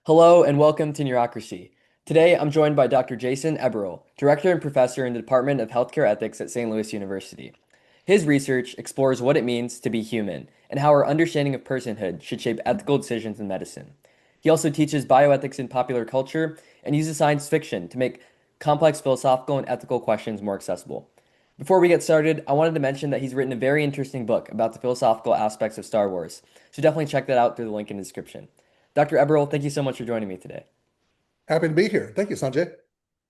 Hello and welcome to Neurocracy. Today I'm joined by Dr. Jason Eberl, Director and Professor in the Department of Healthcare Ethics at St. Louis University. His research explores what it means to be human and how our understanding of personhood should shape ethical decisions in medicine. He also teaches bioethics in popular culture and uses science fiction to make complex philosophical and ethical questions more accessible. Before we get started, I wanted to mention that he's written a very interesting book about the philosophical aspects of Star Wars, so definitely check that out through the link in the description. Dr. Eberl, thank you so much for joining me today. Happy to be here. Thank you, Sanjay.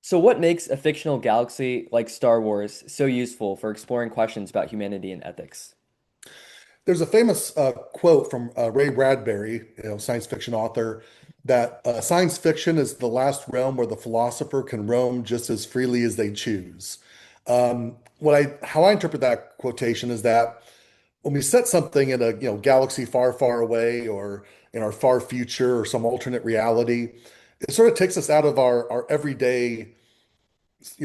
So, what makes a fictional galaxy like Star Wars so useful for exploring questions about humanity and ethics? There's a famous quote from Ray Bradbury, science fiction author, that science fiction is the last realm where the philosopher can roam just as freely as they choose. How I interpret that quotation is that when we set something in a galaxy far, far away, or in our far future, or some alternate reality, it sort of takes us out of our everyday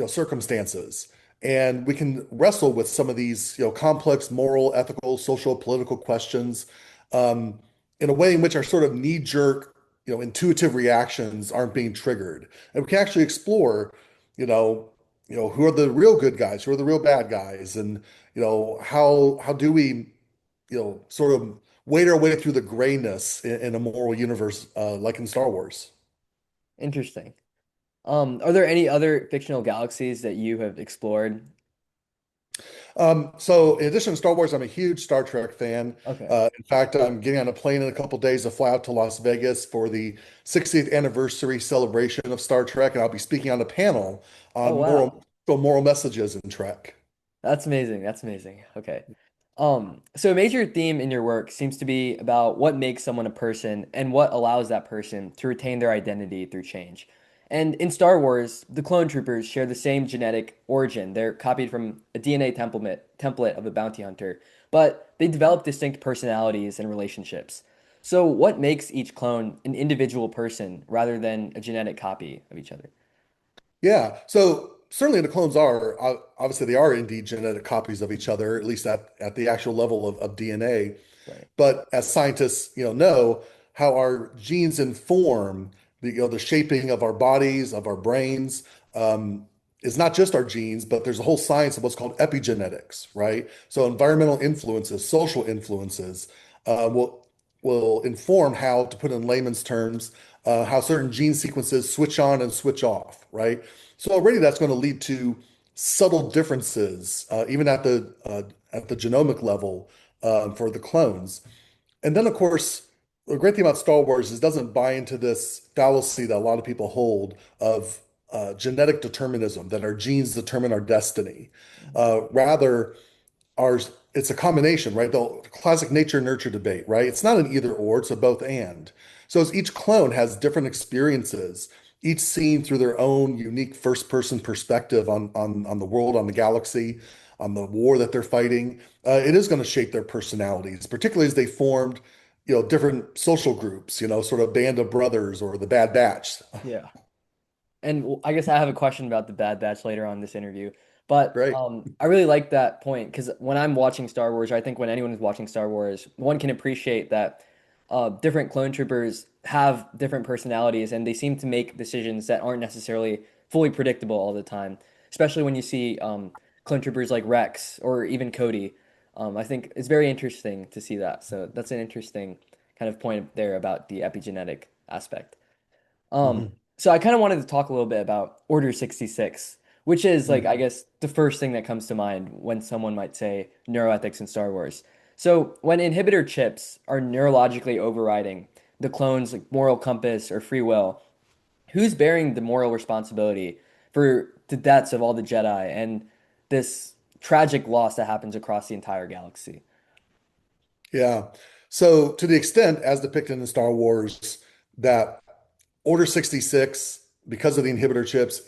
circumstances, and we can wrestle with some of these complex moral, ethical, social, political questions in a way in which our sort of knee-jerk intuitive reactions aren't being triggered, and we can actually explore who are the real good guys, who are the real bad guys, and how do we sort of wade our way through the grayness in a moral universe like in Star Wars. Interesting. Are there any other fictional galaxies that you have explored? So in addition to Star Wars, I'm a huge Star Trek fan. Okay. In fact, I'm getting on a plane in a couple days to fly out to Las Vegas for the 60th anniversary celebration of Star Trek, and I'll be speaking on a panel Oh, on wow. moral messages in Trek. That's amazing. That's amazing. Okay. So a major theme in your work seems to be about what makes someone a person and what allows that person to retain their identity through change. And in Star Wars, the clone troopers share the same genetic origin. They're copied from a DNA template of a bounty hunter, but they develop distinct personalities and relationships. So what makes each clone an individual person rather than a genetic copy of each other? Yeah, so certainly the clones are obviously they are indeed genetic copies of each other, at least at the actual level of DNA. Right. But as scientists, know how our genes inform the shaping of our bodies, of our brains. Is not just our genes, but there's a whole science of what's called epigenetics, right? So environmental influences, social influences, will inform how, to put in layman's terms, how certain gene sequences switch on and switch off, right? So already that's going to lead to subtle differences, even at the genomic level, for the clones. And then, of course, the great thing about Star Wars is it doesn't buy into this fallacy that a lot of people hold of genetic determinism, that our genes determine our destiny. Rather, ours it's a combination, right? The classic nature nurture debate, right? It's not an either or, it's a both and. So as each clone has different experiences, each seen through their own unique first person perspective on the world, on the galaxy, on the war that they're fighting, it is going to shape their personalities, particularly as they formed, different social groups, sort of band of brothers or the Bad Batch. Yeah. And I guess I have a question about the Bad Batch later on in this interview. But Right. I really like that point because when I'm watching Star Wars, or I think when anyone is watching Star Wars, one can appreciate that different clone troopers have different personalities and they seem to make decisions that aren't necessarily fully predictable all the time. Especially when you see clone troopers like Rex or even Cody. I think it's very interesting to see that. So that's an interesting kind of point there about the epigenetic aspect. Um, Mhm. so I kind of wanted to talk a little bit about Order 66, which is like, I guess, the first thing that comes to mind when someone might say neuroethics in Star Wars. So when inhibitor chips are neurologically overriding the clone's like moral compass or free will, who's bearing the moral responsibility for the deaths of all the Jedi and this tragic loss that happens across the entire galaxy? Yeah. So to the extent, as depicted in Star Wars, that Order 66, because of the inhibitor chips,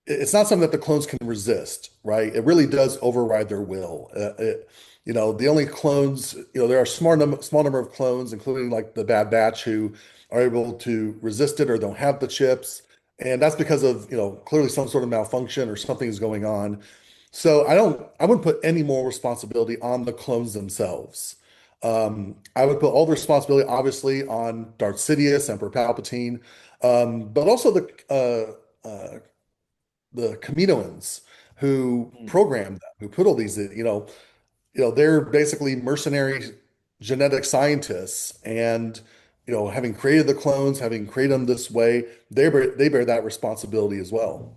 it's not something that the clones can resist, right? It really does override their will. The only clones, there are small number of clones, including like the Bad Batch, who are able to resist it or don't have the chips. And that's because of, clearly some sort of malfunction or something is going on. So I wouldn't put any more responsibility on the clones themselves. I would put all the responsibility, obviously, on Darth Sidious, Emperor Palpatine, but also the Kaminoans who Mm. programmed them, who put all these, they're basically mercenary genetic scientists, and having created the clones, having created them this way, they bear that responsibility as well.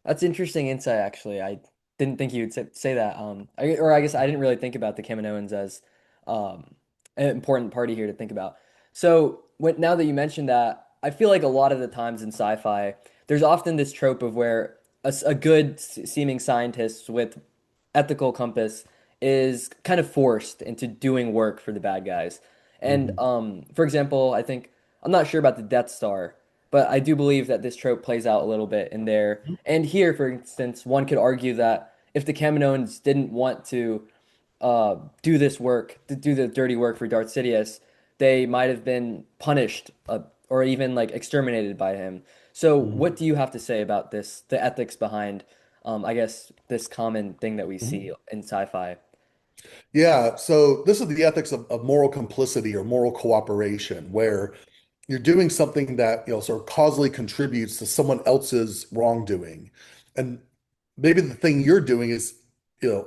That's interesting insight, actually. I didn't think you'd say that. Or I guess I didn't really think about the Kaminoans as um, an important party here to think about. So now that you mentioned that, I feel like a lot of the times in sci-fi, there's often this trope of where a good seeming scientist with ethical compass is kind of forced into doing work for the bad guys. And Mhm. for example, I think I'm not sure about the Death Star, but I do believe that this trope plays out a little bit in there. And here, for instance, one could argue that if the Kaminoans didn't want to do this work, to do the dirty work for Darth Sidious, they might have been punished or even like exterminated by him. So, Mhm. what do you have to say about this, the ethics behind, I guess, this common thing that we see Mhm. in sci-fi? Yeah, so this is the ethics of moral complicity or moral cooperation, where you're doing something that, sort of causally contributes to someone else's wrongdoing. And maybe the thing you're doing is,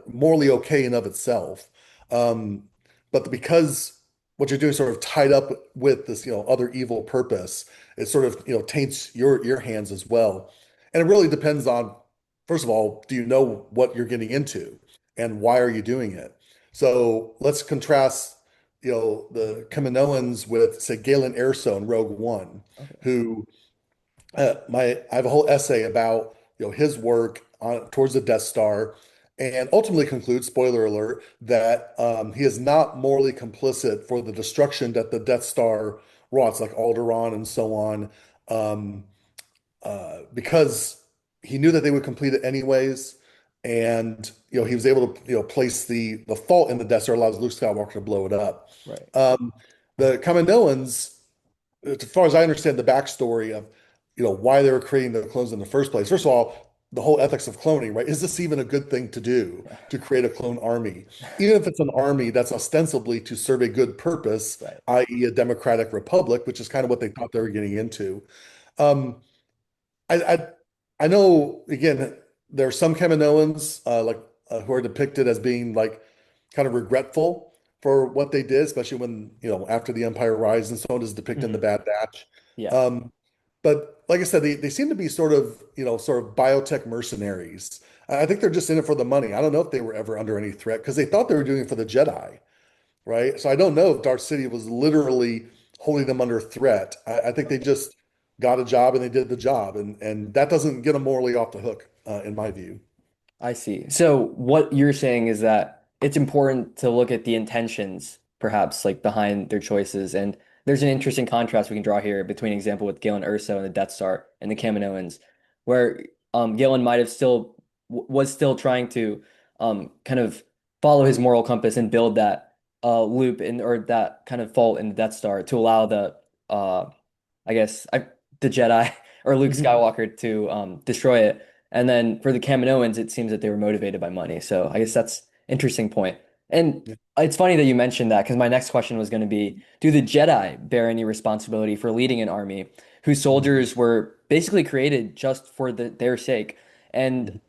morally okay in of itself. Um, but because what you're doing is sort of tied up with this, other evil purpose, it sort of, taints your hands as well. And it really depends on, first of all, do you know what you're getting into and why are you doing it? So let's contrast, the Kaminoans with, say, Galen Erso in Rogue One, Okay. who I have a whole essay about his work on towards the Death Star, and ultimately concludes, spoiler alert, that he is not morally complicit for the destruction that the Death Star wrought, like Alderaan and so on, um, because he knew that they would complete it anyways, and he was able to place the fault in the Death Star, allows Luke Skywalker to blow it up. Right. Um, the Kaminoans, as far as I understand the backstory of, why they were creating the clones in the first place. First of all, the whole ethics of cloning, right? Is this even a good thing to do Yeah. to create a clone army? Even if it's an army that's ostensibly to serve a good purpose, Right. i.e., a democratic republic, which is kind of what they thought they were getting into. Um, I, I I know again there are some Kaminoans who are depicted as being like kind of regretful for what they did, especially when after the Empire Rise and so on is depicted in the Mhm. Bad Batch. Yeah. Um, but like I said, they seem to be sort of biotech mercenaries. I think they're just in it for the money. I don't know if they were ever under any threat because they thought they were doing it for the Jedi, right? So I don't know if Darth City was literally holding them under threat. I think they just got a job and they did the job, and that doesn't get them morally off the hook, in my view. I see. So what you're saying is that it's important to look at the intentions, perhaps, like behind their choices. And there's an interesting contrast we can draw here between example with Galen Erso and the Death Star and the Kaminoans, where Galen might have was still trying to kind of follow his moral compass and build that loop in or that kind of fault in the Death Star to allow uh I guess the Jedi or Luke Mhm. Skywalker to destroy it. And then for the Kaminoans, it seems that they were motivated by money. So I guess that's interesting point. And Yeah. it's funny that you mentioned that because my next question was going to be, do the Jedi bear any responsibility for leading an army whose soldiers were basically created just for their sake? And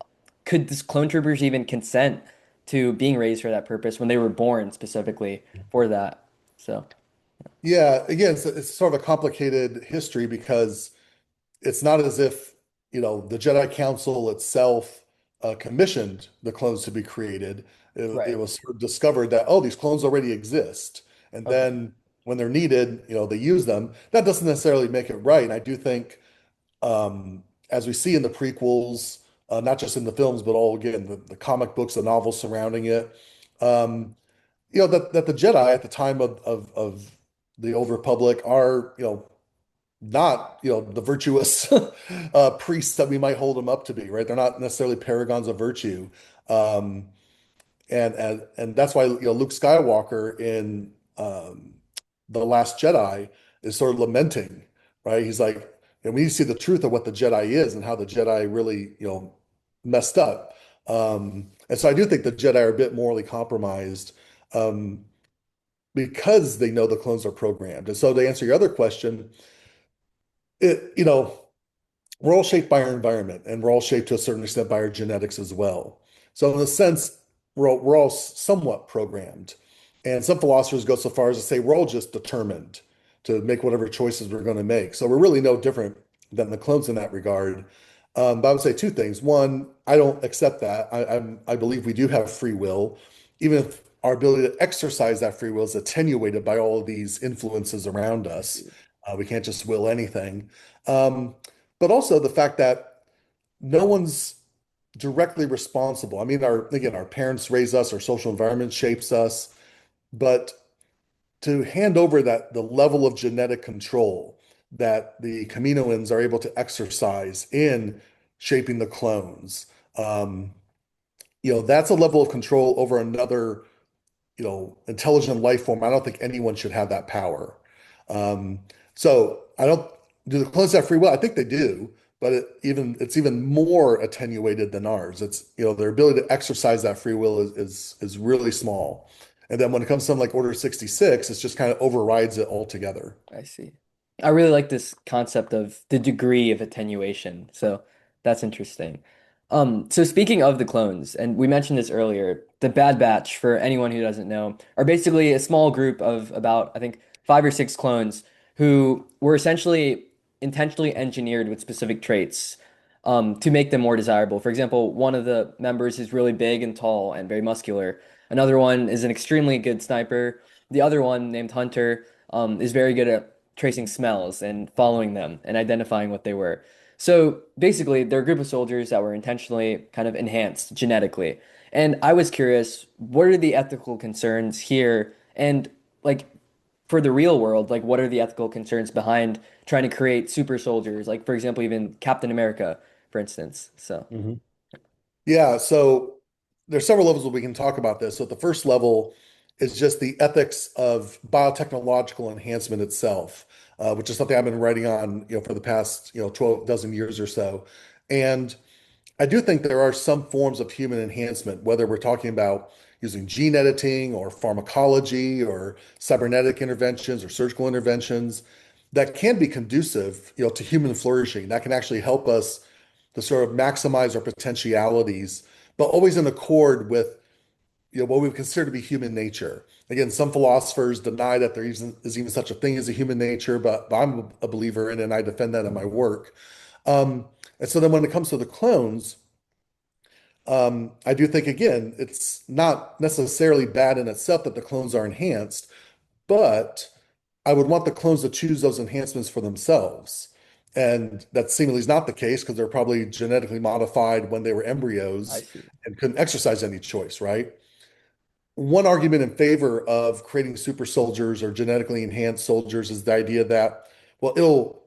could this clone troopers even consent to being raised for that purpose when they were born specifically for that? So, Yeah, again, it's sort of a complicated history because it's not as if, the Jedi Council itself commissioned the clones to be created. It right. was sort of discovered that, oh, these clones already exist. And Okay. then when they're needed, they use them. That doesn't necessarily make it right. And I do think, as we see in the prequels, not just in the films, but all again, the comic books, the novels surrounding it, um, that the Jedi at the time of the Old Republic are, not, the virtuous priests that we might hold them up to be, right? They're not necessarily paragons of virtue. Um, and that's why, Luke Skywalker in The Last Jedi is sort of lamenting, right? He's like, we need to see the truth of what the Jedi is and how the Jedi really, messed up. And so I do think the Jedi are a bit morally compromised. Um, because they know the clones are programmed. And so to answer your other question, it, you know, we're all shaped by our environment and we're all shaped to a certain extent by our genetics as well. So in a sense, we're all somewhat programmed. And some philosophers go so far as to say we're all just determined to make whatever choices we're going to make. So we're really no different than the clones in that regard. But I would say two things. One, I don't accept that. I believe we do have free will, even if our ability to exercise that free will is attenuated by all of these influences around I us. see. We can't just will anything. Um, but also the fact that no one's directly responsible. I mean, our parents raise us, our social environment shapes us, but to hand over that the level of genetic control that the Kaminoans are able to exercise in shaping the clones, um, that's a level of control over another, intelligent life form. I don't think anyone should have that power. Um, so I don't do the clones have free will? I think they do, but it's even more attenuated than ours. It's, their ability to exercise that free will is really small. And then when it comes to something like Order 66, it's just kind of overrides it altogether. I see. I really like this concept of the degree of attenuation. So that's interesting. So speaking of the clones, and we mentioned this earlier, the Bad Batch, for anyone who doesn't know, are basically a small group of about, I think, 5 or 6 clones who were essentially intentionally engineered with specific traits to make them more desirable. For example, one of the members is really big and tall and very muscular. Another one is an extremely good sniper. The other one, named Hunter, is very good at tracing smells and following them and identifying what they were. So basically, they're a group of soldiers that were intentionally kind of enhanced genetically. And I was curious, what are the ethical concerns here? And like for the real world, like what are the ethical concerns behind trying to create super soldiers? Like, for example, even Captain America, for instance. So, Mhm. Yeah, so there's several levels that we can talk about this. So the first level is just the ethics of biotechnological enhancement itself, which is something I've been writing on, for the past, 12 dozen years or so. And I do think there are some forms of human enhancement, whether we're talking about using gene editing or pharmacology or cybernetic interventions or surgical interventions that can be conducive, to human flourishing. That can actually help us to sort of maximize our potentialities, but always in accord with, what we would consider to be human nature. Again, some philosophers deny that is even such a thing as a human nature, but I'm a believer in it and I defend that in my work. Um, and so then when it comes to the clones, I do think, again, it's not necessarily bad in itself that the clones are enhanced, but I would want the clones to choose those enhancements for themselves. And that seemingly is not the case because they're probably genetically modified when they were I embryos see. and couldn't exercise any choice, right? One argument in favor of creating super soldiers or genetically enhanced soldiers is the idea that, well, it'll,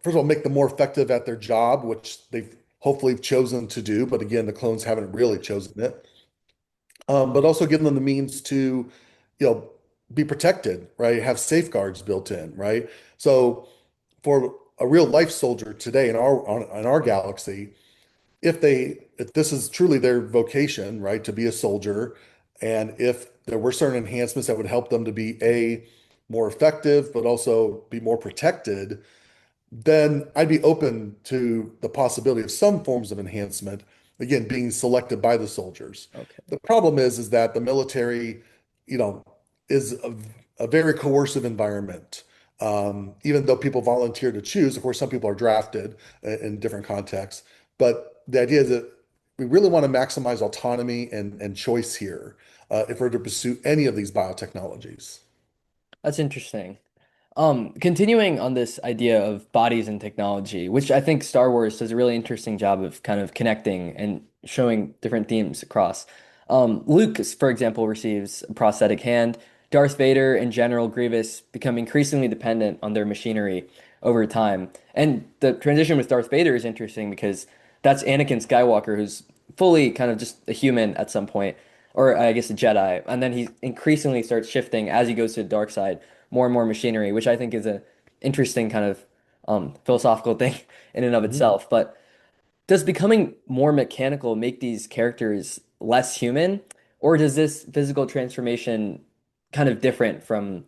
first of all, make them more effective at their job, which they've hopefully chosen to do. But again, the clones haven't really chosen it. But also give them the means to, you know, be protected, right? Have safeguards built in, right? So for a real life soldier today in our galaxy, if this is truly their vocation, right, to be a soldier, and if there were certain enhancements that would help them to be more effective, but also be more protected, then I'd be open to the possibility of some forms of enhancement, again, being selected by the soldiers. Okay. The problem is that the military, you know, is a very coercive environment. Even though people volunteer to choose, of course, some people are drafted in different contexts. But the idea is that we really want to maximize autonomy and choice here if we're to pursue any of these biotechnologies. That's interesting. Continuing on this idea of bodies and technology, which I think Star Wars does a really interesting job of kind of connecting and showing different themes across. Luke, for example, receives a prosthetic hand. Darth Vader and General Grievous become increasingly dependent on their machinery over time. And the transition with Darth Vader is interesting because that's Anakin Skywalker, who's fully kind of just a human at some point, or I guess a Jedi. And then he increasingly starts shifting as he goes to the dark side, more and more machinery, which I think is a interesting kind of philosophical thing in and of Mhm. itself. But does becoming more mechanical make these characters less human, or does this physical transformation kind of different from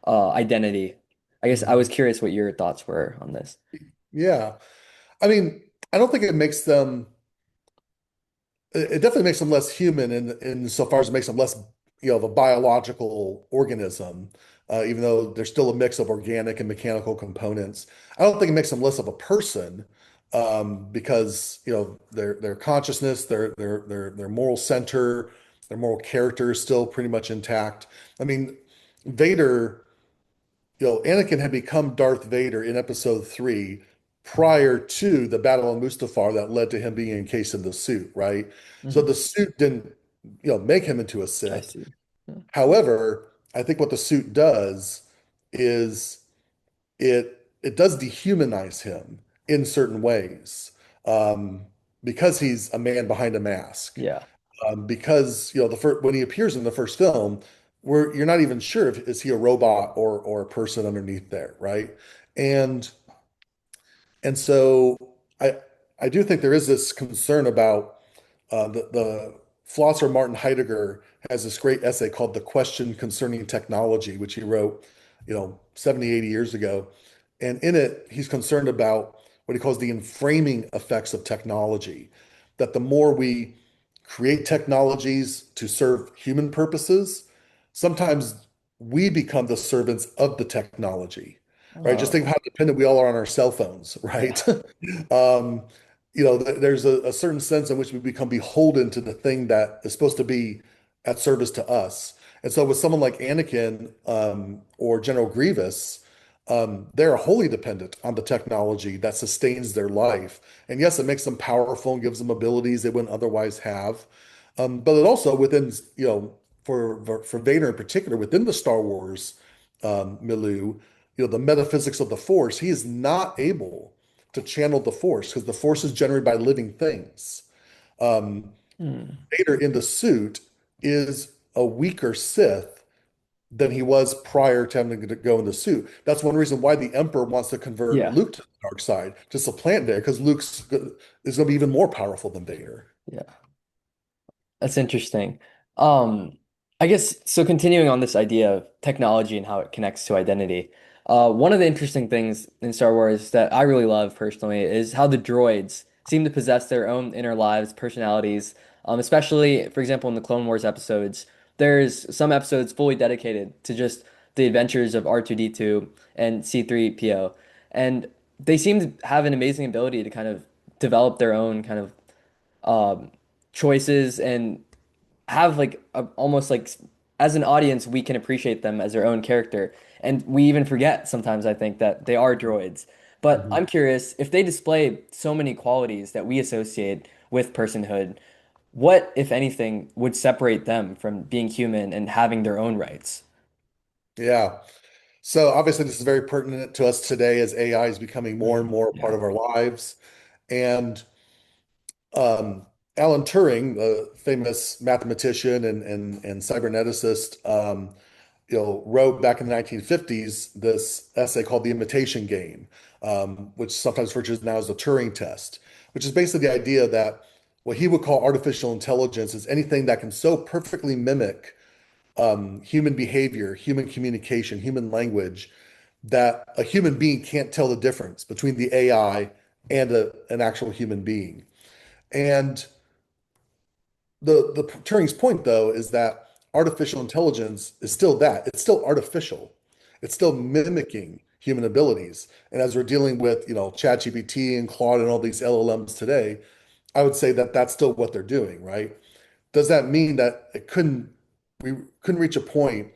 identity. I guess I was Mhm. curious what your thoughts were on this. Yeah. I mean, I don't think it makes them, it definitely makes them less human in so far as it makes them less, of a biological organism, even though there's still a mix of organic and mechanical components. I don't think it makes them less of a person, because, their consciousness, their moral center, their moral character is still pretty much intact. I mean, Vader. Anakin had become Darth Vader in episode 3 prior to the Battle of Mustafar that led to him being encased in the suit, right? So Hmm. the suit didn't, make him into a I Sith. see. Yeah. However, I think what the suit does is it does dehumanize him in certain ways, um, because he's a man behind a mask. Yeah. Because the first when he appears in the first film, where you're not even sure if is he a robot or a person underneath there, right? And so I I do think there is this concern about the philosopher Martin Heidegger has this great essay called The Question Concerning Technology, which he wrote, 70, 80 years ago. And in it, he's concerned about what he calls the enframing effects of technology, that the more we create technologies to serve human purposes, sometimes we become the servants of the technology, right? Just think of Oh, how dependent we all are on our cell phones, yeah. right? Um, there's a certain sense in which we become beholden to the thing that is supposed to be at service to us. And so with someone like Anakin, or General Grievous, they're wholly dependent on the technology that sustains their life. And yes, it makes them powerful and gives them abilities they wouldn't otherwise have. But it also within, for Vader in particular, within the Star Wars milieu, the metaphysics of the Force, he is not able to channel the Force because the Force is generated by living things. Um, Hmm. Vader in the suit is a weaker Sith than he was prior to having to go in the suit. That's one reason why the Emperor wants to convert Yeah. Luke to the dark side, to supplant Vader, because is going to be even more powerful than Vader. Yeah. That's interesting. Um, I guess so continuing on this idea of technology and how it connects to identity. One of the interesting things in Star Wars that I really love personally is how the droids seem to possess their own inner lives, personalities. Especially, for example, in the Clone Wars episodes, there's some episodes fully dedicated to just the adventures of R2D2 and C3PO. And they seem to have an amazing ability to kind of develop their own kind of um, choices and have like almost like as an audience we can appreciate them as their own character, and we even forget sometimes I think that they are droids. But Mhm. I'm curious if they display so many qualities that we associate with personhood, what if anything would separate them from being human and having their own rights? Yeah. So obviously, this is very pertinent to us today as AI is becoming more and Mhm. more a part Yeah. of our lives. And um, Alan Turing, the famous mathematician and cyberneticist, wrote back in the 1950s this essay called The Imitation Game, which sometimes referred to now as the Turing test, which is basically the idea that what he would call artificial intelligence is anything that can so perfectly mimic human behavior, human communication, human language, that a human being can't tell the difference between the AI and an actual human being. And the Turing's point, though, is that artificial intelligence is still that. It's still artificial. It's still mimicking human abilities. And as we're dealing with, ChatGPT and Claude and all these LLMs today, I would say that that's still what they're doing, right? Does that mean that we couldn't reach a point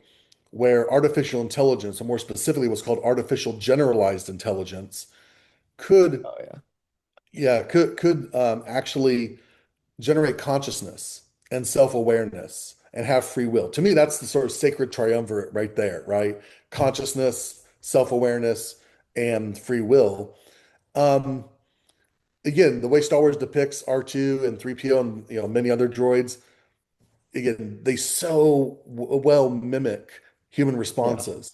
where artificial intelligence, or more specifically what's called artificial generalized intelligence, could, Oh yeah. yeah, could actually generate consciousness and self-awareness and have free will. To me, that's the sort of sacred triumvirate right there, right? Consciousness, self-awareness, and free will. Um, Again, the way Star Wars depicts R2 and 3PO and many other droids, again, they so well mimic human Yeah. responses.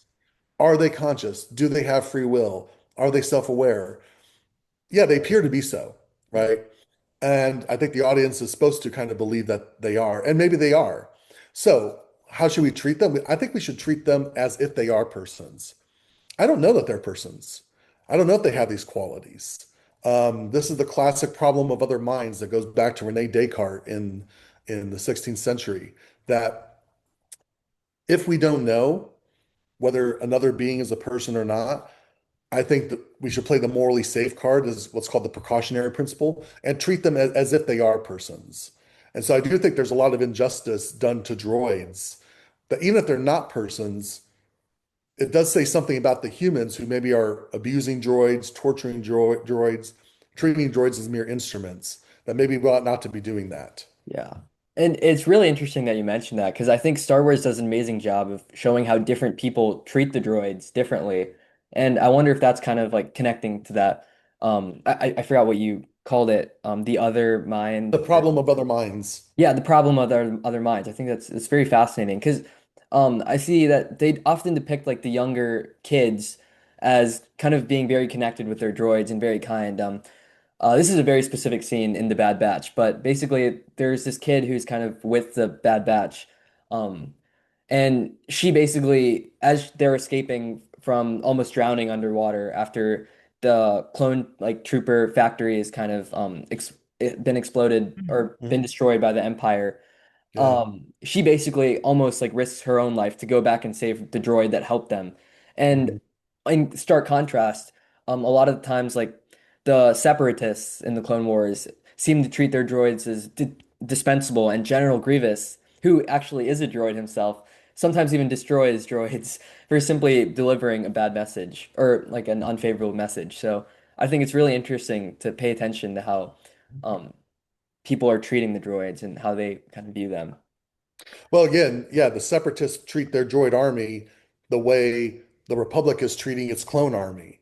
Are they conscious? Do they have free will? Are they self-aware? Yeah, they appear to be so, right? And I think the audience is supposed to kind of believe that they are, and maybe they are. So, how should we treat them? I think we should treat them as if they are persons. I don't know that they're persons. I don't know if they have these qualities. This is the classic problem of other minds that goes back to Rene Descartes in the 16th century, that if we don't know whether another being is a person or not, I think that we should play the morally safe card, as what's called the precautionary principle, and treat them as if they are persons. And so I do think there's a lot of injustice done to droids, that even if they're not persons, it does say something about the humans who maybe are abusing droids, torturing droids, treating droids as mere instruments, that maybe we ought not to be doing that. Yeah. And it's really interesting that you mentioned that because I think Star Wars does an amazing job of showing how different people treat the droids differently. And I wonder if that's kind of like connecting to that. I forgot what you called it. The other The mind. problem of other minds. Yeah, the problem of other minds. I think that's it's very fascinating because I see that they often depict like the younger kids as kind of being very connected with their droids and very kind. This is a very specific scene in The Bad Batch, but basically there's this kid who's kind of with the Bad Batch, um, and she basically, as they're escaping from almost drowning underwater after the clone like trooper factory is kind of been exploded or been Mhm. destroyed by the Empire, Yeah. she basically almost like risks her own life to go back and save the droid that helped them. And Mhm. in stark contrast, a lot of the times like the separatists in the Clone Wars seem to treat their droids as dispensable, and General Grievous, who actually is a droid himself, sometimes even destroys droids for simply delivering a bad message or like an unfavorable message. So I think it's really interesting to pay attention to how um, people are treating the droids and how they kind of view them. Well, again, yeah, the separatists treat their droid army the way the Republic is treating its clone army,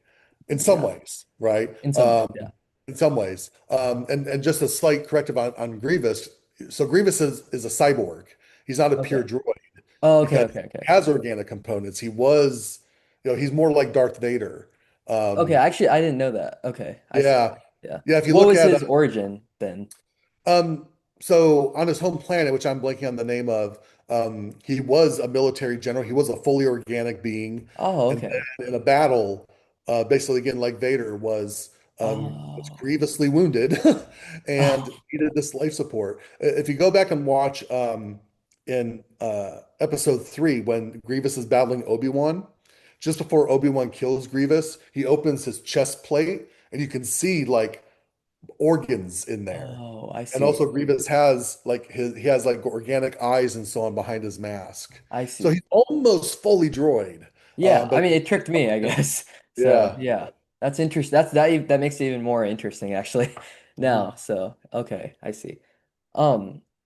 in some Yeah, ways, right? in some ways, yeah. In some ways. And just a slight corrective on Grievous. So Grievous is a cyborg. He's not a pure Okay. droid Oh, okay, because okay, he okay. has organic components. He was, he's more like Darth Vader. Okay, Um, actually, I didn't know that. Okay, I see. yeah, Yeah. yeah. If you What look was at his origin then? Um, so on his home planet, which I'm blanking on the name of, he was a military general. He was a fully organic being, Oh, and okay. then in a battle, basically again like Vader was Oh. grievously wounded and Oh. needed this life support. If you go back and watch in Episode 3 when Grievous is battling Obi-Wan, just before Obi-Wan kills Grievous, he opens his chest plate and you can see like organs in there. Oh, I And see. also Grievous has like he has like organic eyes and so on behind his mask. I So see. he's almost fully droid. Yeah, I But mean it tricked me, I guess. So, yeah. yeah. That's interesting. That makes it even more interesting actually now. So, okay, I see.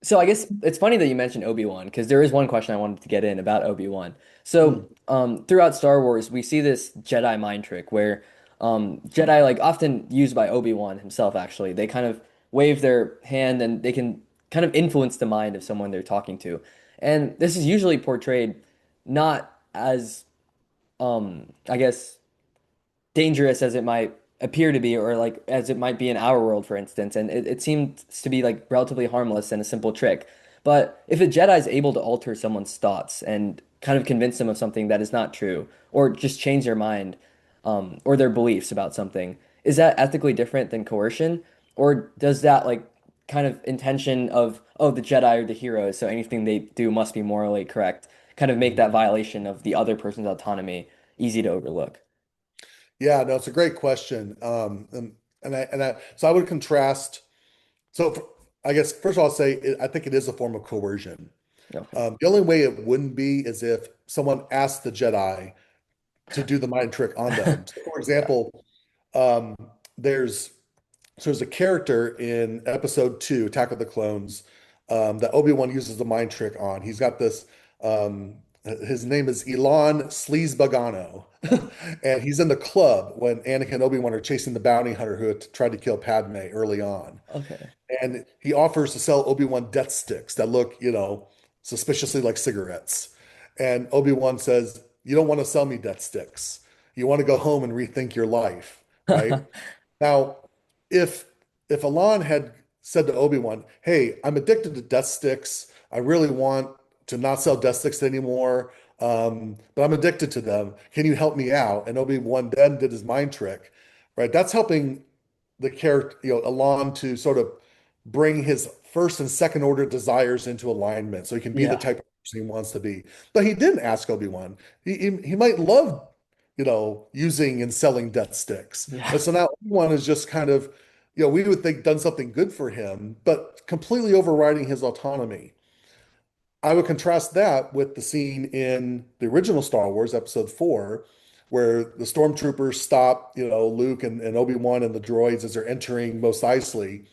So I guess it's funny that you mentioned Obi-Wan because there is one question I wanted to get in about Obi-Wan. So, Mm. throughout Star Wars, we see this Jedi mind trick where Jedi, like often used by Obi-Wan himself, actually, they kind of wave their hand and they can kind of influence the mind of someone they're talking to. And this is usually portrayed not as, I guess, dangerous as it might appear to be, or like as it might be in our world, for instance. And it seems to be like relatively harmless and a simple trick. But if a Jedi is able to alter someone's thoughts and kind of convince them of something that is not true, or just change their mind, or their beliefs about something, is that ethically different than coercion? Or does that like kind of intention of, oh, the Jedi are the heroes, so anything they do must be morally correct, kind of make that violation of the other person's autonomy easy to overlook? Yeah, no, it's a great question. So I would contrast. So for, I guess first of all, I'll say I think it is a form of coercion. Okay. The only way it wouldn't be is if someone asked the Jedi to do the mind trick on them. So for Yeah. example, um, there's So there's a character in episode 2, Attack of the Clones, that Obi-Wan uses the mind trick on. He's got this, his name is Elon Sleaze and he's in the club when Anakin and Obi-Wan are chasing the bounty hunter who had tried to kill Padme early on. Okay. And he offers to sell Obi-Wan death sticks that look, suspiciously like cigarettes. And Obi-Wan says, "You don't want to sell me death sticks. You want to go home and rethink your life, right?" Now, if Alon had said to Obi-Wan, "Hey, I'm addicted to death sticks. I really want to not sell death sticks anymore, but I'm addicted to them. Can you help me out?" And Obi-Wan then did his mind trick, right? That's helping the character, Alon, to sort of bring his first and second order desires into alignment so he can be the Yeah. type of person he wants to be. But he didn't ask Obi-Wan. He might love, using and selling death sticks. Yeah. But so now Obi-Wan is just kind of, we would think done something good for him, but completely overriding his autonomy. I would contrast that with the scene in the original Star Wars, Episode 4, where the stormtroopers stop, Luke and Obi-Wan and the droids as they're entering Mos Eisley,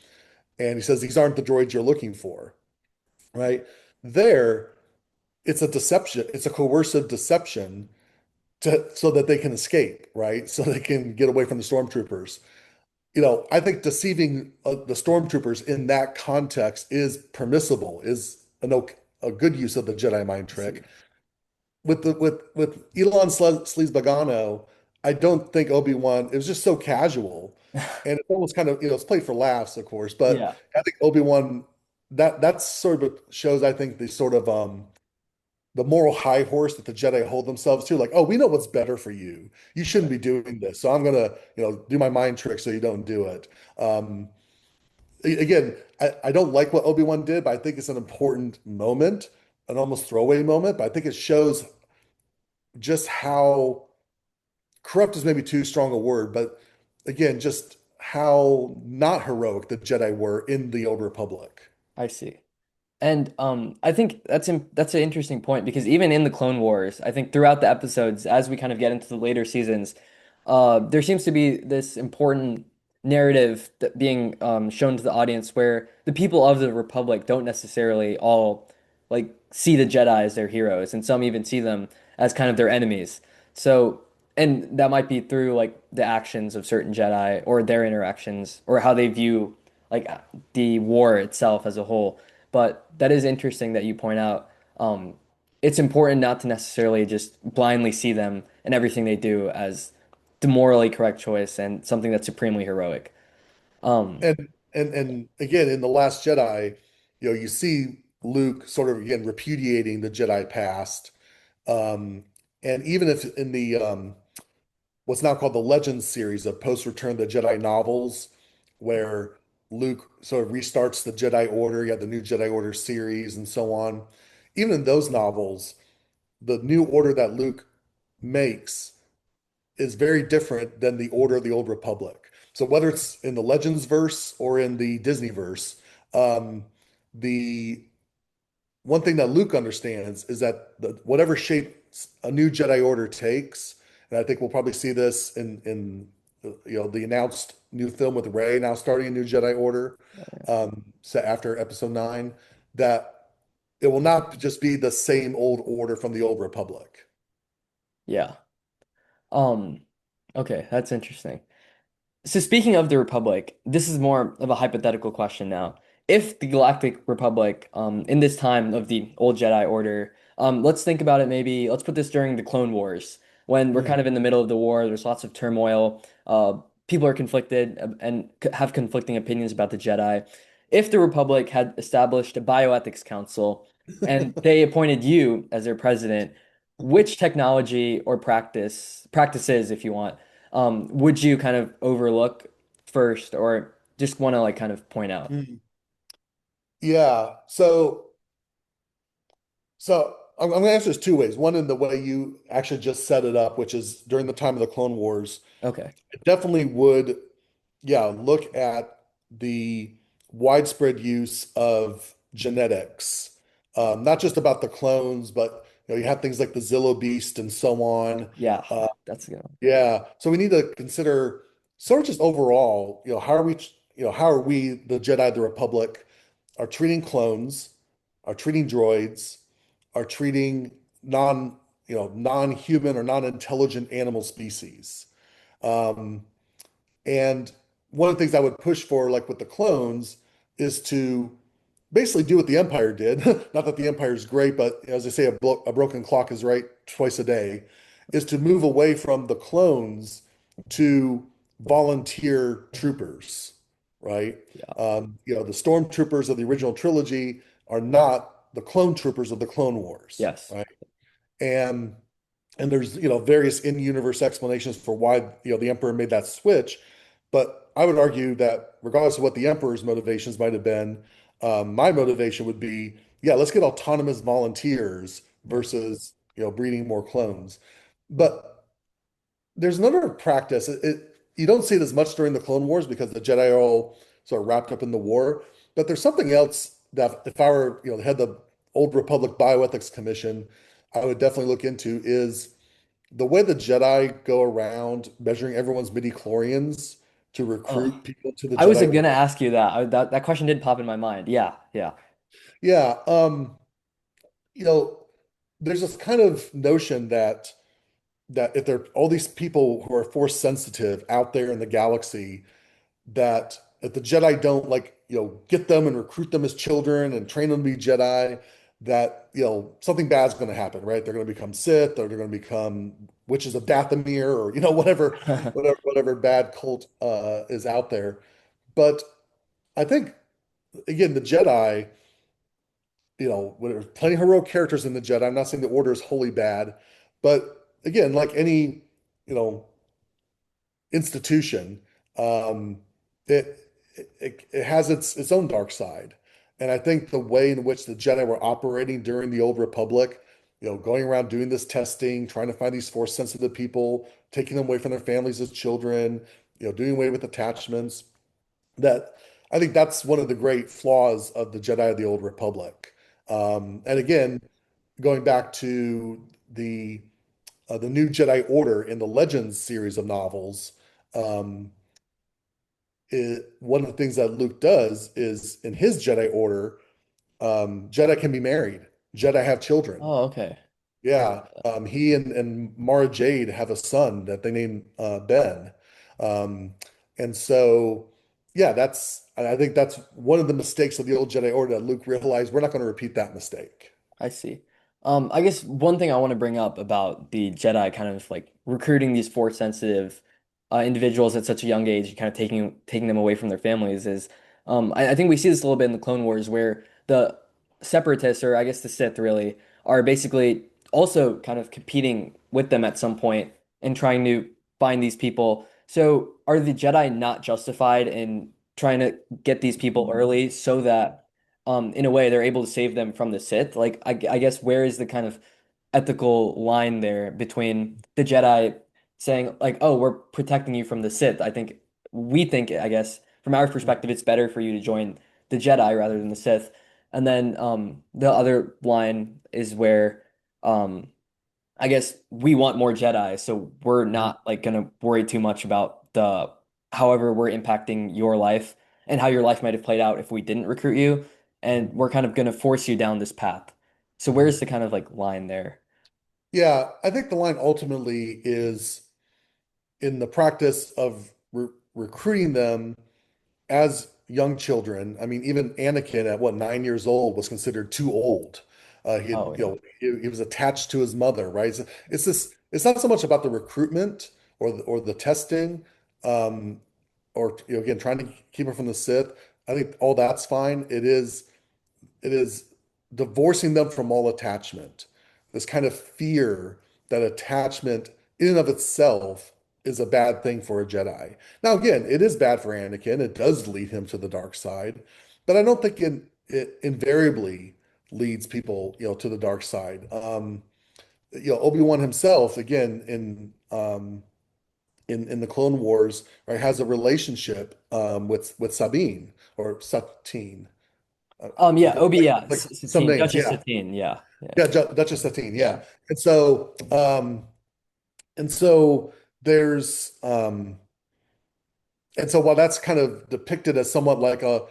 and he says, "These aren't the droids you're looking for," right? There, it's a deception. It's a coercive deception so that they can escape, right? So they can get away from the stormtroopers. I think deceiving the stormtroopers in that context is permissible, is a good use of the Jedi mind I see. trick. With Elon Sleaze Bogano, I don't think Obi-Wan, it was just so casual. And it's almost kind of, it's played for laughs, of course, but Yeah. I think Obi-Wan, that sort of shows, I think, the sort of the moral high horse that the Jedi hold themselves to, like, "Oh, we know what's better for you. You shouldn't be doing this. So I'm gonna, do my mind trick so you don't do it." Um, Again, I don't like what Obi-Wan did, but I think it's an important moment, an almost throwaway moment, but I think it shows just how corrupt is maybe too strong a word, but again, just how not heroic the Jedi were in the Old Republic. I see. And I think that's an interesting point because even in the Clone Wars, I think throughout the episodes, as we kind of get into the later seasons, there seems to be this important narrative that being shown to the audience where the people of the Republic don't necessarily all like see the Jedi as their heroes, and some even see them as kind of their enemies. So, and that might be through like the actions of certain Jedi or their interactions or how they view like the war itself as a whole. But that is interesting that you point out. It's important not to necessarily just blindly see them and everything they do as the morally correct choice and something that's supremely heroic. Um, And again, in The Last Jedi, you see Luke sort of again repudiating the Jedi past. Um, and even if in the what's now called the Legends series of post-Return of the Jedi novels, where Luke sort of restarts the Jedi Order, you have the New Jedi Order series and so on. Even in those novels, the new order that Luke makes is very different than the order of the Old Republic. So whether it's in the Legends verse or in the Disney verse, the one thing that Luke understands is that whatever shape a new Jedi Order takes, and I think we'll probably see this in the announced new film with Rey now starting a new Jedi Order, set after Episode 9, that it will not just be the same old order from the Old Republic. yeah. Um, okay, that's interesting. So speaking of the Republic, this is more of a hypothetical question now. If the Galactic Republic, in this time of the old Jedi Order, let's think about it maybe, let's put this during the Clone Wars, when we're kind Mm. of in the middle of the war, there's lots of turmoil, people are conflicted and have conflicting opinions about the Jedi. If the Republic had established a bioethics council and they appointed you as their president, which technology or practices, if you want, would you kind of overlook first or just want to like kind of point out? Mm. Yeah. So I'm going to answer this two ways. One, in the way you actually just set it up, which is during the time of the Clone Wars, Okay. it definitely would, yeah, look at the widespread use of genetics, not just about the clones, but you have things like the Zillo Beast and so on. Yeah, Uh, that's a good one. yeah, so we need to consider sort of just overall, how are we, the Jedi, the Republic, are treating clones, are treating droids, are treating non-human or non-intelligent animal species. Um, and one of the things I would push for, like with the clones, is to basically do what the Empire did. Not that the Empire is great, but as I say, a broken clock is right twice a day, is to move away from the clones to volunteer troopers, right? Yeah. The stormtroopers of the original trilogy are not the clone troopers of the Clone Wars, Yes. right? And and there's various in-universe explanations for why the Emperor made that switch, but I would argue that regardless of what the Emperor's motivations might have been, my motivation would be, yeah, let's get autonomous volunteers Yeah. versus breeding more clones. But there's another practice. You don't see it as much during the Clone Wars because the Jedi are all sort of wrapped up in the war. But there's something else that if I were, the head of the Old Republic Bioethics Commission, I would definitely look into is the way the Jedi go around measuring everyone's midi-chlorians to Oh, recruit people to the I was Jedi gonna Order. ask you that. That question did pop in my mind. Yeah, yeah. Yeah, you know, there's this kind of notion that if there are all these people who are force sensitive out there in the galaxy, that if the Jedi don't get them and recruit them as children and train them to be Jedi, that something bad's going to happen, right? They're going to become Sith, or they're going to become witches of Dathomir, or whatever bad cult is out there. But I think again, the Jedi, there's plenty of heroic characters in the Jedi. I'm not saying the Order is wholly bad, but again, like any you know institution, um, it, it has its own dark side. And I think the way in which the Jedi were operating during the Old Republic, going around doing this testing, trying to find these force sensitive people, taking them away from their families as children, doing away with attachments, that I think that's one of the great flaws of the Jedi of the Old Republic. And again, going back to the new Jedi Order in the Legends series of novels, um, one of the things that Luke does is in his Jedi Order, Jedi can be married. Jedi have children. Oh, okay. Yeah, he and Mara Jade have a son that they name Ben. Um, and so, yeah, I think that's one of the mistakes of the old Jedi Order that Luke realized we're not going to repeat that mistake. I see. I guess one thing I want to bring up about the Jedi kind of like recruiting these force sensitive individuals at such a young age, kind of taking them away from their families is I think we see this a little bit in the Clone Wars where the separatists, or I guess the Sith really, are basically also kind of competing with them at some point and trying to find these people. So are the Jedi not justified in trying to get these people early so that in a way they're able to save them from the Sith? Like, I guess where is the kind of ethical line there between the Jedi saying like, "Oh, we're protecting you from the Sith." We think, I guess, from our perspective, it's better for you to join the Jedi rather than the Sith. And then the other line is where um, I guess we want more Jedi, so we're not like gonna worry too much about the however we're impacting your life and how your life might have played out if we didn't recruit you, and we're kind of gonna force you down this path. So Mhm. where's the kind of like line there? Yeah, I think the line ultimately is in the practice of recruiting them as young children. I mean, even Anakin at what, 9 years old was considered too old. He had, Oh yeah, he was attached to his mother, right? So it's not so much about the recruitment or the testing, um, or again, trying to keep her from the Sith. I think all that's fine. It is divorcing them from all attachment. This kind of fear that attachment in and of itself is a bad thing for a Jedi. Now, again, it is bad for Anakin. It does lead him to the dark side, but I don't think it invariably leads people, to the dark side. Obi-Wan himself, again, in the Clone Wars, right, has a relationship with Sabine or Satine. Uh, yeah, Obi, yeah, like some Satine, names, Duchess yeah. Satine, yeah, yeah, Yeah, Duchess Satine, yeah. yeah. And so there's and so while that's kind of depicted as somewhat like a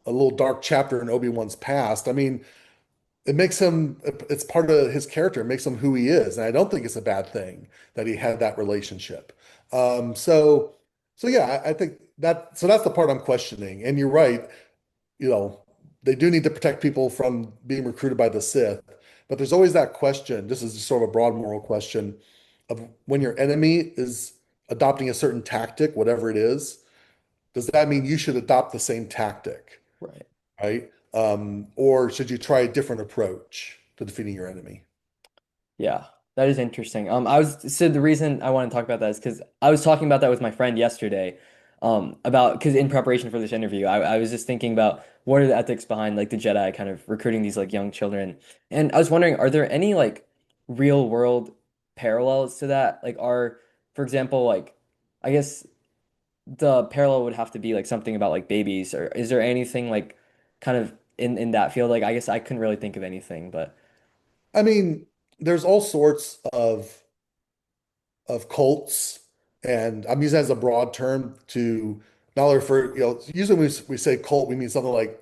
little dark chapter in Obi-Wan's past, I mean, it's part of his character, it makes him who he is. And I don't think it's a bad thing that he had that relationship. Um, so so yeah, I think that's the part I'm questioning. And you're right, you know, they do need to protect people from being recruited by the Sith. But there's always that question. This is just sort of a broad moral question of when your enemy is adopting a certain tactic, whatever it is, does that mean you should adopt the same tactic, Right. right? Or should you try a different approach to defeating your enemy? Yeah, that is interesting. So the reason I want to talk about that is because I was talking about that with my friend yesterday, about because in preparation for this interview, I was just thinking about what are the ethics behind like the Jedi kind of recruiting these like young children, and I was wondering, are there any like real world parallels to that? Like, for example, like I guess the parallel would have to be like something about like babies, or is there anything like kind of in that field? Like, I guess I couldn't really think of anything, but I mean, there's all sorts of cults, and I'm using that as a broad term to not only refer, usually when we say cult, we mean something like,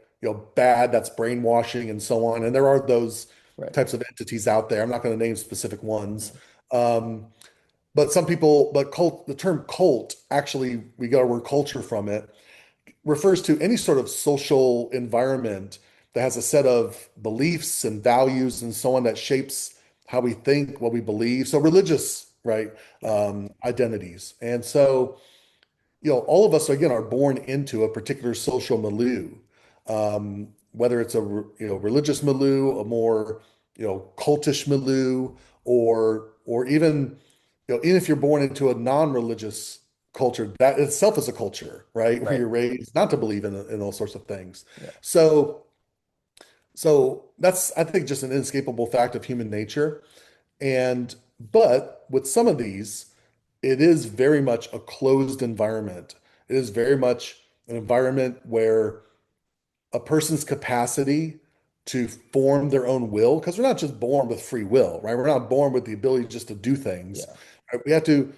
bad, that's brainwashing and so on. And there are those right. types of entities out there. I'm not going to name specific ones. Um, but some people, but cult, the term cult, actually, we got our word culture from it, refers to any sort of social environment that has a set of beliefs and values and so on that shapes how we think, what we believe. So religious, right, Yeah. identities. And so, all of us again are born into a particular social milieu, whether it's a religious milieu, a more cultish milieu, or even if you're born into a non-religious culture, that itself is a culture, right? Where Right. you're raised not to believe in all sorts of things. Yeah. So that's, I think, just an inescapable fact of human nature. And but with some of these, it is very much a closed environment. It is very much an environment where a person's capacity to form their own will, because we're not just born with free will, right? We're not born with the ability just to do things. Yeah. Right? We have to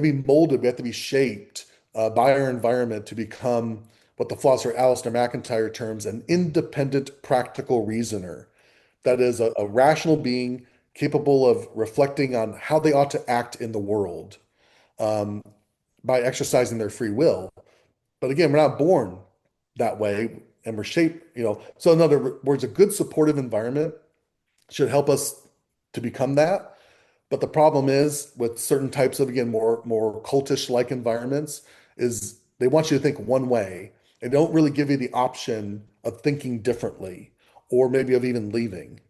be molded, we have to be shaped by our environment to become what the philosopher Alistair McIntyre terms an independent practical reasoner. That is a rational being capable of reflecting on how they ought to act in the world, um, by exercising their free will. But again, we're not born that way, and we're shaped. So in other words, a good supportive environment should help us to become that. But the problem is with certain types of, again, more cultish like environments, is they want you to think one way. They don't really give you the option of thinking differently, or maybe of even leaving.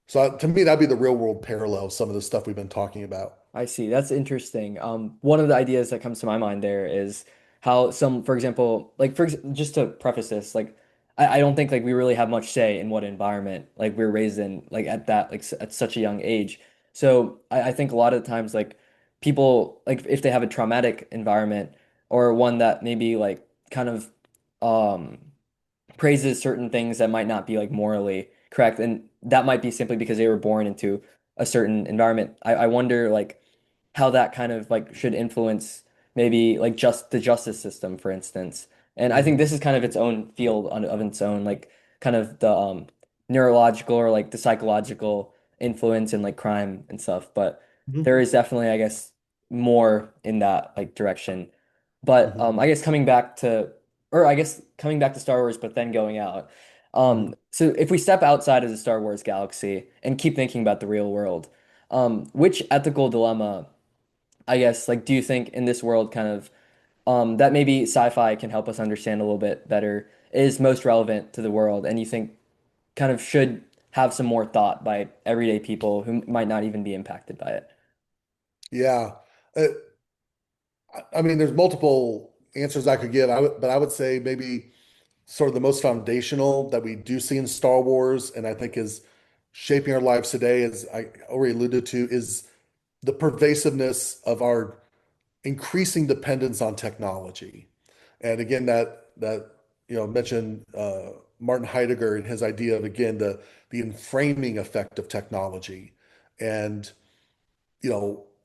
So to me, that'd be the real world parallel of some of the stuff we've been talking about. I see. That's interesting. One of the ideas that comes to my mind there is how some, for example, like just to preface this, like I don't think like we really have much say in what environment like we're raised in, like at that like at such a young age. So I think a lot of the times like people like if they have a traumatic environment or one that maybe like kind of um praises certain things that might not be like morally correct, and that might be simply because they were born into a certain environment. I wonder like how that kind of like should influence maybe like just the justice system, for instance. And I think Mhm. this is kind of its own field of its own, like kind of the neurological or like the psychological influence in like crime and stuff. But Mhm. there is definitely, I guess, more in that like direction. But Mhm. I guess coming back to Star Wars, but then going out. Mhm. So if we step outside of the Star Wars galaxy and keep thinking about the real world, which ethical dilemma, I guess, like, do you think in this world kind of that maybe sci-fi can help us understand a little bit better is most relevant to the world, and you think kind of should have some more thought by everyday people who might not even be impacted by it? Yeah. Uh, I mean, there's multiple answers I could give. But I would say maybe sort of the most foundational that we do see in Star Wars, and I think is shaping our lives today, as I already alluded to, is the pervasiveness of our increasing dependence on technology. And again, that mentioned Martin Heidegger and his idea of, again, the enframing effect of technology. And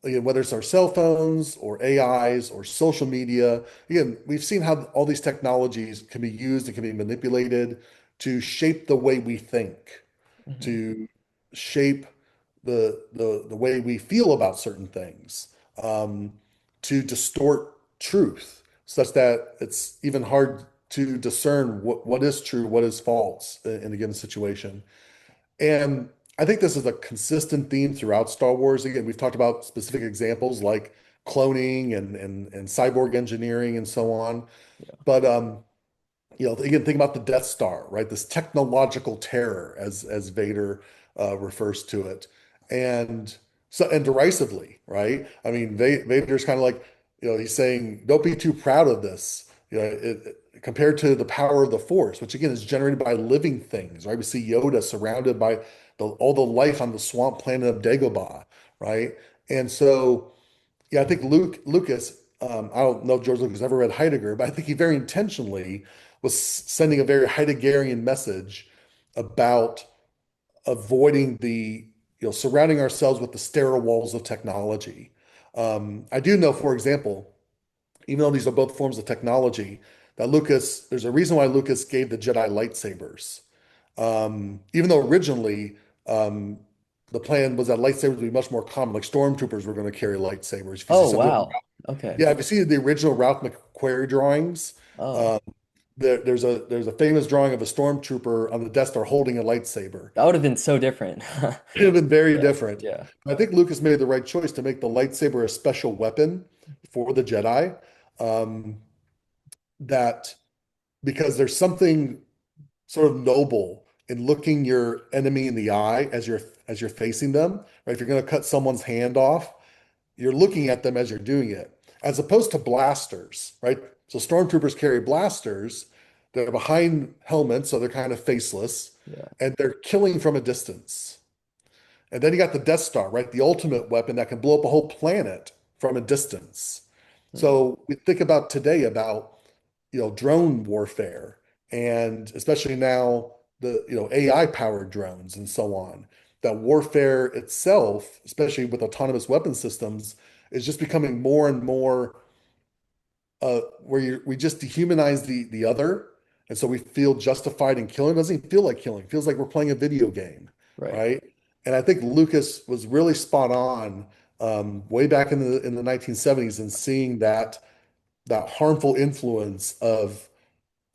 again, whether it's our cell phones or AIs or social media, again, we've seen how all these technologies can be used and can be manipulated to shape the way we think, Mhm. to shape the way we feel about certain things, um, to distort truth, such that it's even hard to discern what is true, what is false in a given situation. And I think this is a consistent theme throughout Star Wars. Again, we've talked about specific examples like cloning and cyborg engineering and so on. Yeah. But again, think about the Death Star, right? This technological terror, as Vader refers to it, and and derisively, right? I mean, Vader's kind of like, he's saying, "Don't be too proud of this." Compared to the power of the Force, which again is generated by living things, right? We see Yoda surrounded by all the life on the swamp planet of Dagobah, right? And so. Yeah, I think Lucas, I don't know if George Lucas ever read Heidegger, but I think he very intentionally was sending a very Heideggerian message about avoiding surrounding ourselves with the sterile walls of technology. I do know, for example, even though these are both forms of technology, that there's a reason why Lucas gave the Jedi lightsabers. Even though originally the plan was that lightsabers would be much more common, like stormtroopers were going to carry lightsabers. If you see Oh, some of wow. Okay. yeah, if you see the original Ralph McQuarrie drawings, Oh, uh, there's a famous drawing of a stormtrooper on the Death Star holding a lightsaber. that would have been so different. It would have been very Yeah. different. Yeah. I think Lucas made the right choice to make the lightsaber a special weapon for the Jedi. Um, that because there's something sort of noble in looking your enemy in the eye as you're facing them, right? If you're going to cut someone's hand off, you're looking at them as you're doing it, as opposed to blasters, right? So stormtroopers carry blasters. They're behind helmets, so they're kind of faceless, Yeah. and they're killing from a distance. And then you got the Death Star, right? The ultimate weapon that can blow up a whole planet from a distance. Mm. So we think about today about drone warfare, and especially now the AI powered drones and so on. That warfare itself, especially with autonomous weapon systems, is just becoming more and more where we just dehumanize the other, and so we feel justified in killing. It doesn't even feel like killing. It feels like we're playing a video game, Right. right? And I think Lucas was really spot on way back in the 1970s in seeing that harmful influence of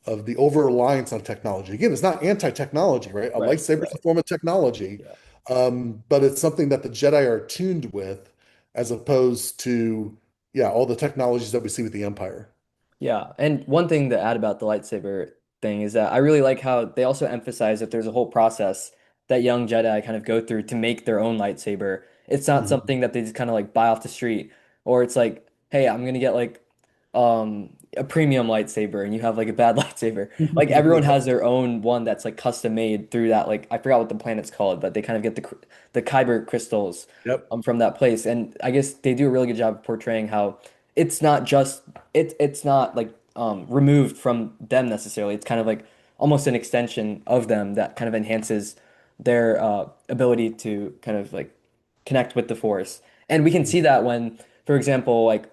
the over-reliance on technology. Again, it's not anti-technology, right? A Right. lightsaber is a Right. form of technology, Yeah. but it's something that the Jedi are tuned with, as opposed to, yeah, all the technologies that we see with the Empire. Yeah, and one thing to add about the lightsaber thing is that I really like how they also emphasize that there's a whole process that young Jedi kind of go through to make their own lightsaber. It's not Mhm. something that they just kind of like buy off the street, or it's like, hey, I'm gonna get like a premium lightsaber and you have like a bad lightsaber. Like everyone Yeah. has their own one that's like custom made through that, like I forgot what the planet's called, but they kind of get the Kyber crystals Yep. from that place. And I guess they do a really good job of portraying how it's not just it's not like removed from them necessarily. It's kind of like almost an extension of them that kind of enhances their ability to kind of like connect with the Force. And we can see that when, for example, like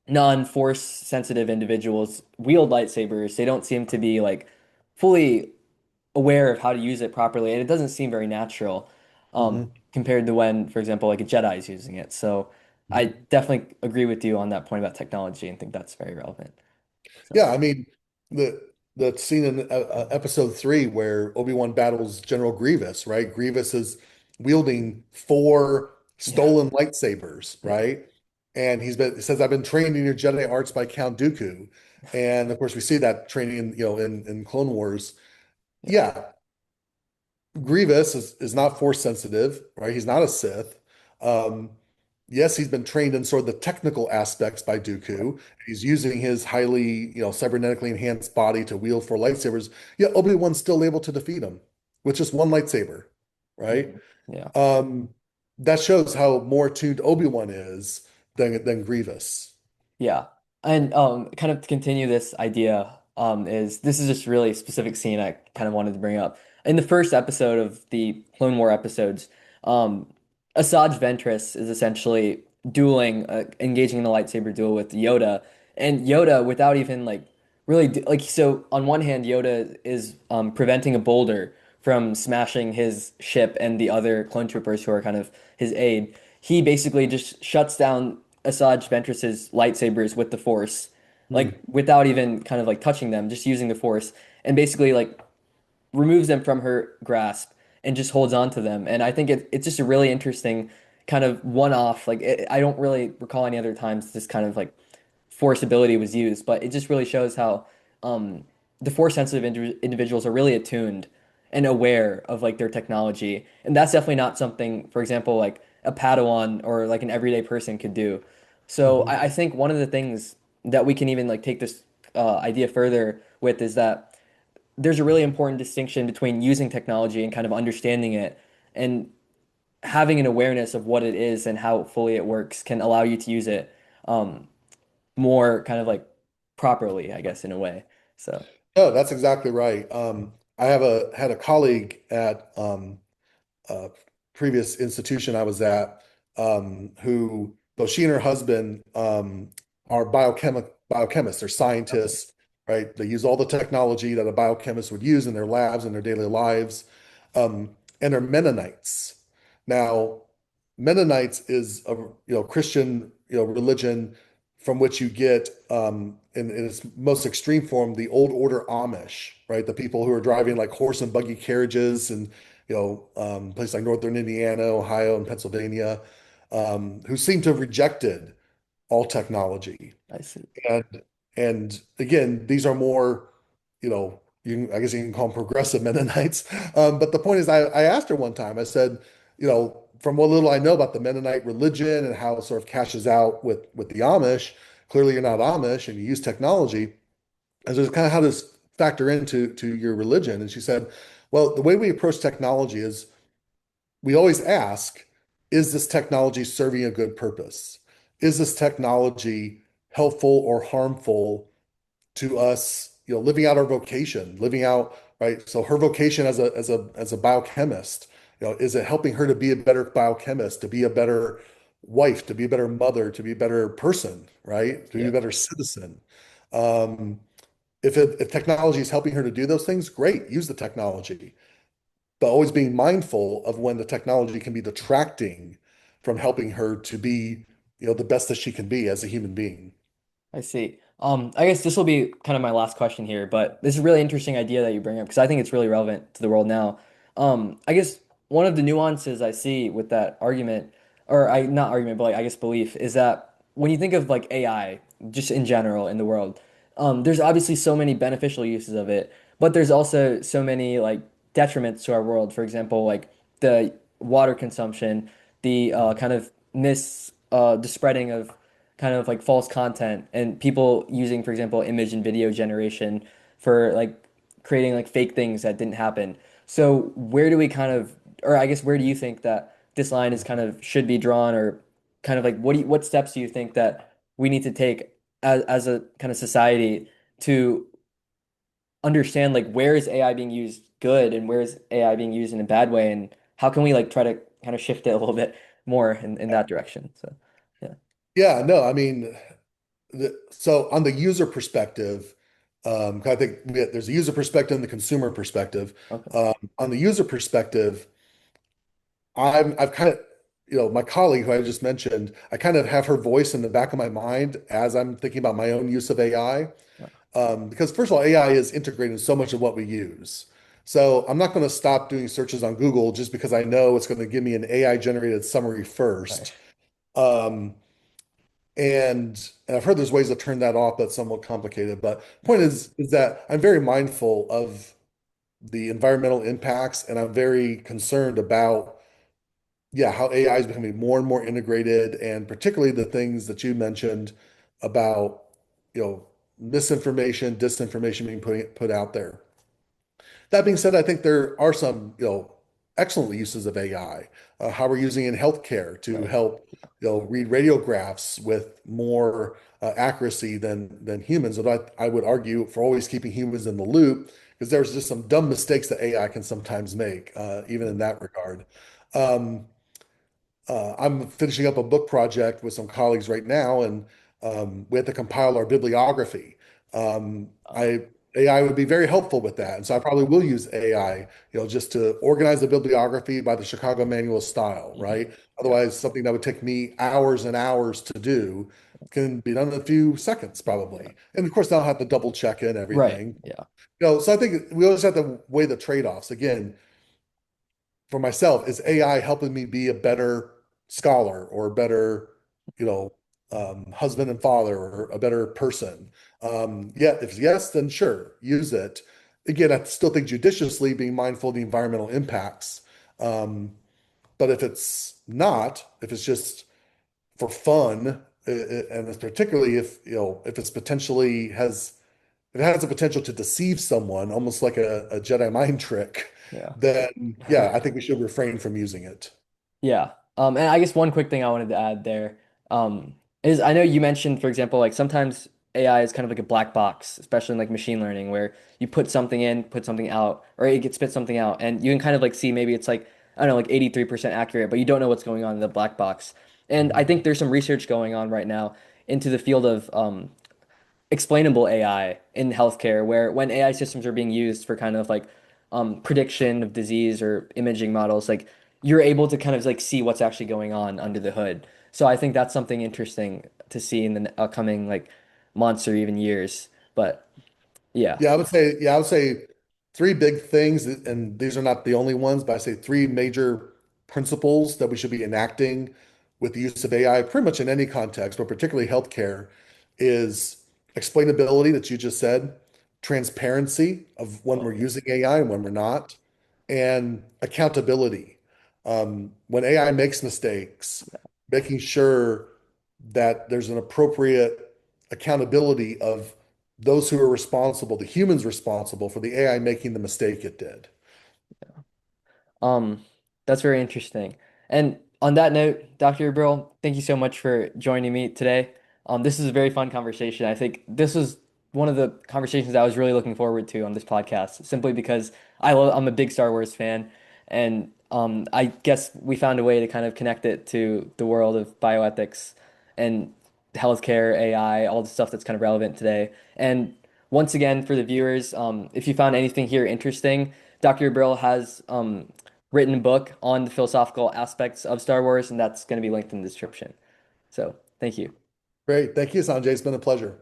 non-force sensitive individuals wield lightsabers, they don't seem to be like fully aware of how to use it properly, and it doesn't seem very natural Mhm. compared to when, for example, like a Jedi is using it. So I Mhm. definitely agree with you on that point about technology and think that's very relevant. So Yeah, I mean the the scene in episode 3 where Obi-Wan battles General Grievous, right? Grievous is wielding four yeah, stolen lightsabers, yeah, right? And he says, "I've been trained in your Jedi arts by Count Dooku," and of course we see that training in Clone Wars. yeah, Yeah, Grievous is not force sensitive, right? He's not a Sith. Um, yes, he's been trained in sort of the technical aspects by right. Dooku. He's using his highly, cybernetically enhanced body to wield four lightsabers. Yet Obi-Wan's still able to defeat him with just one lightsaber, right? Mhm. Yeah. Um, that shows how more attuned Obi-Wan is than Grievous. Yeah. And kind of to continue this idea, is this is just really specific scene I kind of wanted to bring up. In the first episode of the Clone War episodes, um, Asajj Ventress is essentially engaging in a lightsaber duel with Yoda, and Yoda, without even like really like so on one hand, Yoda is preventing a boulder from smashing his ship and the other clone troopers who are kind of his aide. He basically just shuts down Asajj Ventress's lightsabers with the Force, Hmm. like without even kind of like touching them, just using the Force, and basically like removes them from her grasp and just holds on to them. And I think it's just a really interesting kind of one-off. Like I don't really recall any other times this kind of like force ability was used, but it just really shows how um the force sensitive individuals are really attuned and aware of like their technology. And that's definitely not something, for example, like a Padawan or like an everyday person could do. So Mhm. I think one of the things that we can even like take this idea further with is that there's a really important distinction between using technology and kind of understanding it, and having an awareness of what it is and how fully it works can allow you to use it um, more kind of like properly, I guess, in a way. So, No, that's exactly right. I had a colleague at a previous institution I was at, who, though she and her husband are biochemists, they're okay. scientists, right? They use all the technology that a biochemist would use in their labs and their daily lives, and they're Mennonites. Now, Mennonites is a Christian religion from which you get in its most extreme form the old order Amish, right? The people who are driving like horse and buggy carriages and places like northern Indiana, Ohio, and Pennsylvania, who seem to have rejected all technology. I see. And and again, these are more, I guess you can call them progressive Mennonites. But the point is, I asked her one time, I said, from what little I know about the Mennonite religion and how it sort of cashes out with the Amish, clearly you're not Amish and you use technology. And so kind of how does factor into your religion? And she said, well, the way we approach technology is we always ask, is this technology serving a good purpose? Is this technology helpful or harmful to us, living out our vocation, living out, right? So her vocation as a biochemist, is it helping her to be a better biochemist, to be a better wife, to be a better mother, to be a better person, right? To be a Yeah, better citizen. Um, if technology is helping her to do those things, great, use the technology, but always being mindful of when the technology can be detracting from helping her to be, the best that she can be as a human being. I see. I guess this will be kind of my last question here, but this is a really interesting idea that you bring up because I think it's really relevant to the world now. I guess one of the nuances I see with that argument, or I not argument, but like I guess belief, is that when you think of like AI, just in general in the world, there's obviously so many beneficial uses of it, but there's also so many like detriments to our world. For example, like the water consumption, the kind of the spreading of kind of like false content and people using, for example, image and video generation for like creating like fake things that didn't happen. So where do we kind of, or I guess where do you think that this line is kind of should be drawn, or kind of like what steps do you think that we need to take as a kind of society to understand like where is AI being used good and where is AI being used in a bad way, and how can we like try to kind of shift it a little bit more in that direction? So yeah. Yeah, no, I mean, so on the user perspective, 'cause I think there's a user perspective and the consumer perspective. Okay. On the user perspective, I've kind of, my colleague who I just mentioned, I kind of have her voice in the back of my mind as I'm thinking about my own use of AI. Yeah. Because first of all, AI is integrated in so much of what we use. So I'm not going to stop doing searches on Google just because I know it's going to give me an AI generated summary Right. first. Um, and I've heard there's ways to turn that off, that's somewhat complicated. But point is that I'm very mindful of the environmental impacts, and I'm very concerned about, yeah, how AI is becoming more and more integrated, and particularly the things that you mentioned about, you know, misinformation, disinformation being put out there. That being said, I think there are some, excellent uses of AI. How we're using it in healthcare to Right. help, read radiographs with more accuracy than humans. And I would argue for always keeping humans in the loop, because there's just some dumb mistakes that AI can sometimes make, even in that regard. Um, I'm finishing up a book project with some colleagues right now, and we have to compile our bibliography. Uh, I AI would be very helpful with that, and so I probably will use AI, just to organize the bibliography by the Chicago Manual style, mhm. right? Yeah. Otherwise, something that would take me hours and hours to do can be done in a few seconds, Yeah. probably. And of course, I'll have to double check in Right. everything. Yeah. So I think we always have to weigh the trade-offs. Again, for myself, is AI helping me be a better scholar or a better, you know, husband and father or a better person? Yeah, if yes, then sure, use it. Again, I still think judiciously, being mindful of the environmental impacts. Um, but if it's not, if it's just for fun, and it's particularly if if it's potentially has if it has the potential to deceive someone, almost like a Jedi mind trick, Yeah. then yeah, I think we should refrain from using it. Yeah. And I guess one quick thing I wanted to add there, is I know you mentioned, for example, like sometimes AI is kind of like a black box, especially in like machine learning, where you put something in, put something out, or it gets spit something out, and you can kind of like see maybe it's like, I don't know, like 83% accurate, but you don't know what's going on in the black box. And I Mhm. think there's some research going on right now into the field of explainable AI in healthcare, where when AI systems are being used for kind of like prediction of disease or imaging models, like you're able to kind of like see what's actually going on under the hood. So I think that's something interesting to see in the upcoming like months or even years. But yeah, Yeah, I would say three big things, and these are not the only ones, but I say three major principles that we should be enacting with the use of AI, pretty much in any context, but particularly healthcare, is explainability that you just said, transparency of when we're using AI and when we're not, and accountability. When AI makes mistakes, making sure that there's an appropriate accountability of those who are responsible, the humans responsible for the AI making the mistake it did. Um, that's very interesting. And on that note, Dr. Brill, thank you so much for joining me today. This is a very fun conversation. I think this was one of the conversations I was really looking forward to on this podcast, simply because I'm a big Star Wars fan, and I guess we found a way to kind of connect it to the world of bioethics and healthcare, AI, all the stuff that's kind of relevant today. And once again, for the viewers, if you found anything here interesting, Dr. Brill has written a book on the philosophical aspects of Star Wars, and that's going to be linked in the description. So, thank you. Great. Thank you, Sanjay. It's been a pleasure.